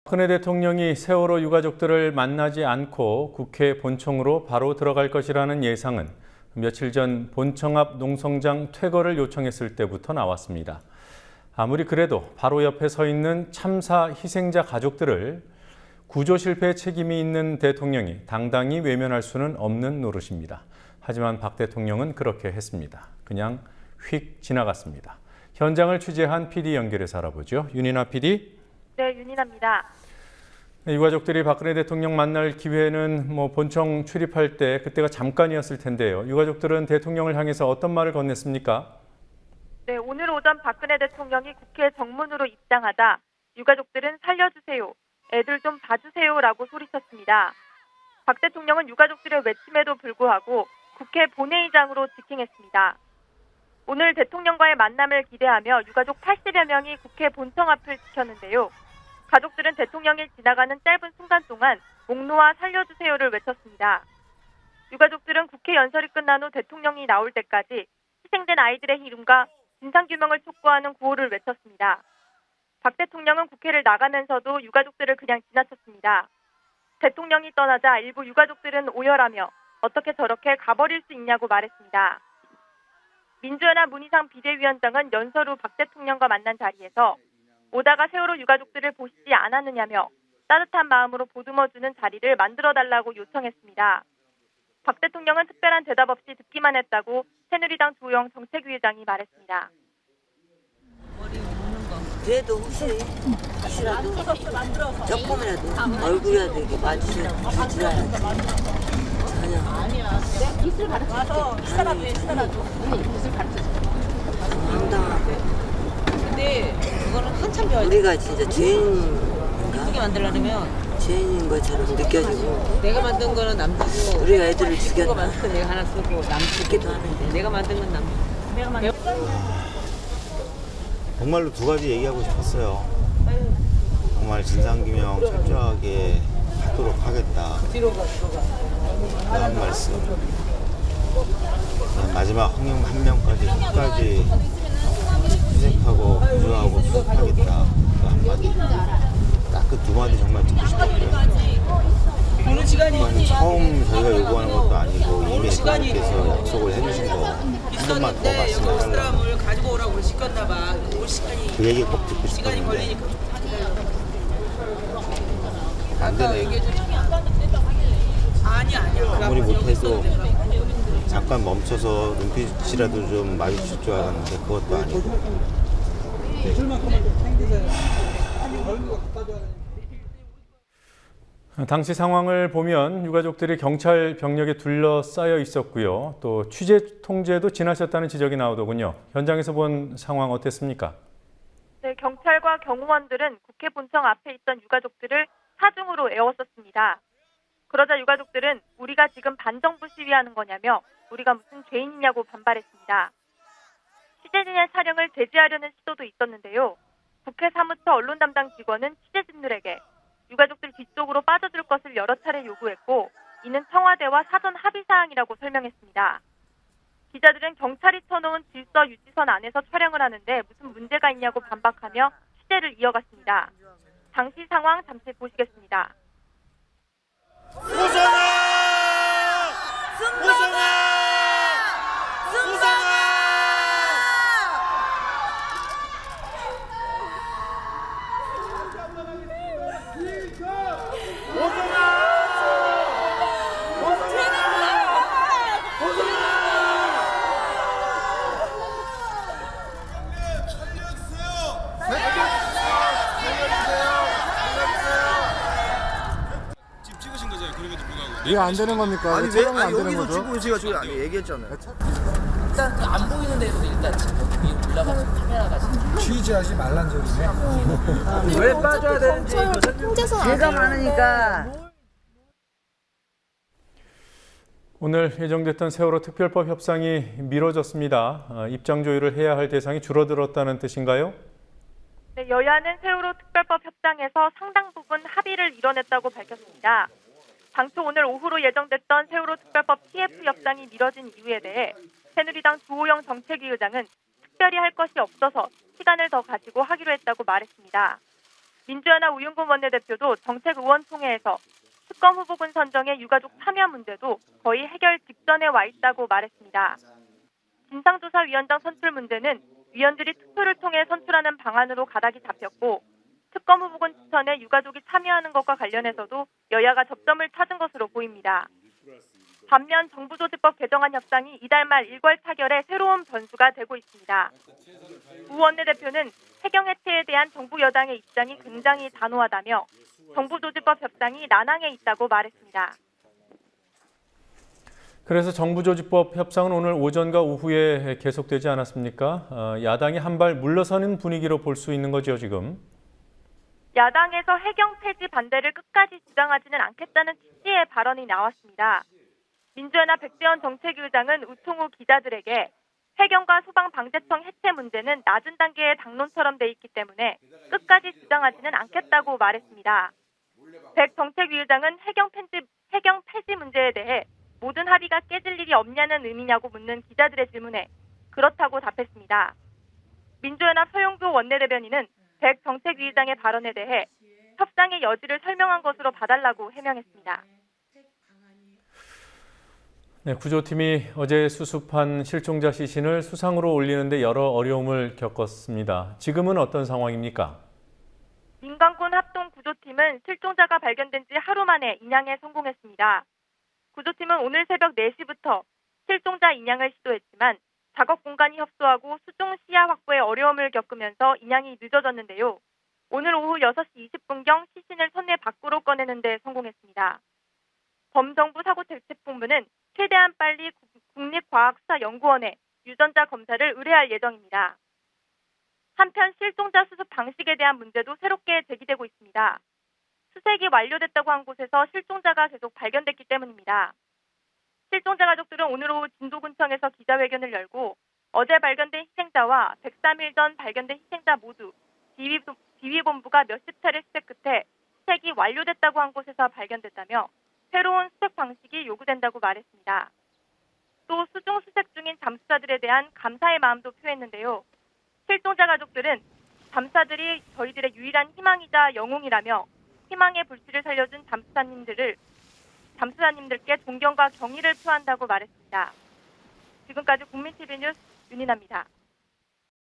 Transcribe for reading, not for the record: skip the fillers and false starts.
박근혜 대통령이 세월호 유가족들을 만나지 않고 국회 본청으로 바로 들어갈 것이라는 예상은 며칠 전 본청 앞 농성장 퇴거를 요청했을 때부터 나왔습니다. 아무리 그래도 바로 옆에 서 있는 참사 희생자 가족들을 구조 실패의 책임이 있는 대통령이 당당히 외면할 수는 없는 노릇입니다. 하지만 박 대통령은 그렇게 했습니다. 그냥 휙 지나갔습니다. 현장을 취재한 PD 연결해서 알아보죠. 윤인아 PD. 네, 윤인아입니다. 유가족들이 박근혜 대통령 만날 기회는 본청 출입할 때 그때가 잠깐이었을 텐데요. 유가족들은 대통령을 향해서 어떤 말을 건넸습니까? 네, 오늘 오전 박근혜 대통령이 국회 정문으로 입장하자 유가족들은 살려주세요, 애들 좀 봐주세요라고 소리쳤습니다. 박 대통령은 유가족들의 외침에도 불구하고 국회 본회의장으로 직행했습니다. 오늘 대통령과의 만남을 기대하며 유가족 80여 명이 국회 본청 앞을 지켰는데요. 가족들은 대통령이 지나가는 짧은 순간 동안 목놓아 살려주세요를 외쳤습니다. 유가족들은 국회 연설이 끝난 후 대통령이 나올 때까지 희생된 아이들의 이름과 진상규명을 촉구하는 구호를 외쳤습니다. 박 대통령은 국회를 나가면서도 유가족들을 그냥 지나쳤습니다. 대통령이 떠나자 일부 유가족들은 오열하며 어떻게 저렇게 가버릴 수 있냐고 말했습니다. 민주연합 문희상 비대위원장은 연설 후 박 대통령과 만난 자리에서 오다가 세월호 유가족들을 보시지 않았느냐며 따뜻한 마음으로 보듬어주는 자리를 만들어달라고 요청했습니다. 박 대통령은 특별한 대답 없이 듣기만 했다고 새누리당 주호영 정책위의장이 말했습니다. 그래도 혹시라도 조금이라도 얼굴이라도 이렇게 마주치지 않았지. 아니야. 기술 가르쳐. 와서 시사라도 해, 시사라도. 기술 가르쳐. 황당하고. 근데 그거는 한참 배워야 돼. 우리가 진짜 죄인인가? 이쁘게 만들려면 죄인인 것처럼 느껴지고. 내가 만든 거는 남주고 우리가 애들을 그거 죽였나? 만든 건 내가 하나 쓰고 남 죽기도 하는데. 내가 만든 건 남. 내가 만든 정말로 두 가지 얘기하고 싶었어요. 정말 진상규명 철저하게 하도록 하겠다. 그런 말씀. 마지막 한 명까지 끝까지 수색하고 구조하고 수습하겠다. 그 한마디. 딱 그 두 마디 정말 듣고 싶었고요. 그건 처음 저희가 요구하는 것도 아니고 이미 대통령께서 약속을 해주신 거 한 번만 더 말씀해달라고. 가지고 오라고 시켰나 봐. 올 시간이 그 얘기 꼭 듣고 시간이 싶었는데 걸리니까. 안 되네요. 아니야. 아무리 못해도 잠깐 멈춰서 눈빛이라도 좀 마주칠 줄 알았는데 그것도 아니고. 당시 상황을 보면 유가족들이 경찰 병력에 둘러싸여 있었고요. 또 취재 통제도 지나쳤다는 지적이 나오더군요. 현장에서 본 상황 어땠습니까? 네, 경찰과 경호원들은 국회 본청 앞에 있던 유가족들을 사중으로 에웠었습니다. 그러자 유가족들은 우리가 지금 반정부 시위하는 거냐며 우리가 무슨 죄인이냐고 반발했습니다. 취재진의 촬영을 제지하려는 시도도 있었는데요. 국회 사무처 언론 담당 직원은 취재진들에게 유가족들 뒤쪽으로 빠져줄 것을 여러 차례 요구했고 이는 청와대와 사전 합의 사항이라고 설명했습니다. 기자들은 경찰이 쳐놓은 질서 유지선 안에서 촬영을 하는데 무슨 문제가 있냐고 반박하며 취재를 이어갔습니다. 당시 상황 잠시 보시겠습니다. 이게 안 되는 겁니까? 아니 왜 촬영이 안 아니, 되는 여기서 거죠? 찍고 제가 지금 얘기했잖아요. 일단 안 보이는 데서 일단 지금 위에 올라가서 카메라가 지금 취재하지 말란 소리네. 왜 빠져야 되는지 죄가 많으니까. 오늘 예정됐던 세월호 특별법 협상이 미뤄졌습니다. 입장 조율을 해야 할 대상이 줄어들었다는 뜻인가요? 네, 여야는 세월호 특별법 협상에서 상당 부분 합의를 이뤄냈다고 밝혔습니다. 당초 오늘 오후로 예정됐던 세월호 특별법 TF 협상이 미뤄진 이유에 대해 새누리당 주호영 정책위의장은 특별히 할 것이 없어서 시간을 더 가지고 하기로 했다고 말했습니다. 민주연합 우윤근 원내대표도 정책의원총회에서 특검 후보군 선정의 유가족 참여 문제도 거의 해결 직전에 와 있다고 말했습니다. 진상조사위원장 선출 문제는 위원들이 투표를 통해 선출하는 방안으로 가닥이 잡혔고 특검 후보군 추천에 유가족이 참여하는 것과 관련해서도 여야가 접점을 찾은 것으로 보입니다. 반면 정부조직법 개정안 협상이 이달 말 일괄 타결에 새로운 변수가 되고 있습니다. 우 원내대표는 해경 해체에 대한 정부 여당의 입장이 굉장히 단호하다며 정부조직법 협상이 난항에 있다고 말했습니다. 그래서 정부조직법 협상은 오늘 오전과 오후에 계속되지 않았습니까? 야당이 한 발 물러서는 분위기로 볼 수 있는 거죠, 지금? 야당에서 해경 폐지 반대를 끝까지 주장하지는 않겠다는 취지의 발언이 나왔습니다. 민주연합 백대현 정책위 의장은 우총후 기자들에게 해경과 소방방재청 해체 문제는 낮은 단계의 당론처럼 돼 있기 때문에 끝까지 주장하지는 않겠다고 말했습니다. 백 정책위 의장은 해경 폐지 문제에 대해 모든 합의가 깨질 일이 없냐는 의미냐고 묻는 기자들의 질문에 그렇다고 답했습니다. 민주연합 서영교 원내대변인은 백 정책위 의장의 발언에 대해 협상의 여지를 설명한 것으로 봐달라고 해명했습니다. 네, 구조팀이 어제 수습한 실종자 시신을 수상으로 올리는데 여러 어려움을 겪었습니다. 지금은 어떤 상황입니까? 민간군 합동 구조팀은 실종자가 발견된 지 하루 만에 인양에 성공했습니다. 구조팀은 오늘 새벽 4시부터 실종자 인양을 시도했지만 작업 공간이 협소하고 수중 시야 확보에 어려움을 겪으면서 인양이 늦어졌는데요. 오늘 오후 6시 20분경 시신을 선내 밖으로 꺼내는 데 성공했습니다. 범정부 사고대책본부는 최대한 빨리 국립과학수사연구원에 유전자 검사를 의뢰할 예정입니다. 한편 실종자 수습 방식에 대한 문제도 새롭게 제기되고 있습니다. 수색이 완료됐다고 한 곳에서 실종자가 계속 발견됐기 때문입니다. 실종자 가족들은 오늘 오후 진도군청에서 기자회견을 열고 어제 발견된 희생자와 103일 전 발견된 희생자 모두 지휘본부가 몇십 차례 수색 끝에 수색이 완료됐다고 한 곳에서 발견됐다며 새로운 수색 방식이 요구된다고 말했습니다. 또 수중 수색 중인 잠수사들에 대한 감사의 마음도 표했는데요. 실종자 가족들은 잠수사들이 저희들의 유일한 희망이자 영웅이라며 희망의 불씨를 살려준 잠수사님들께 존경과 경의를 표한다고 말했습니다. 지금까지 국민TV 뉴스 윤인아입니다.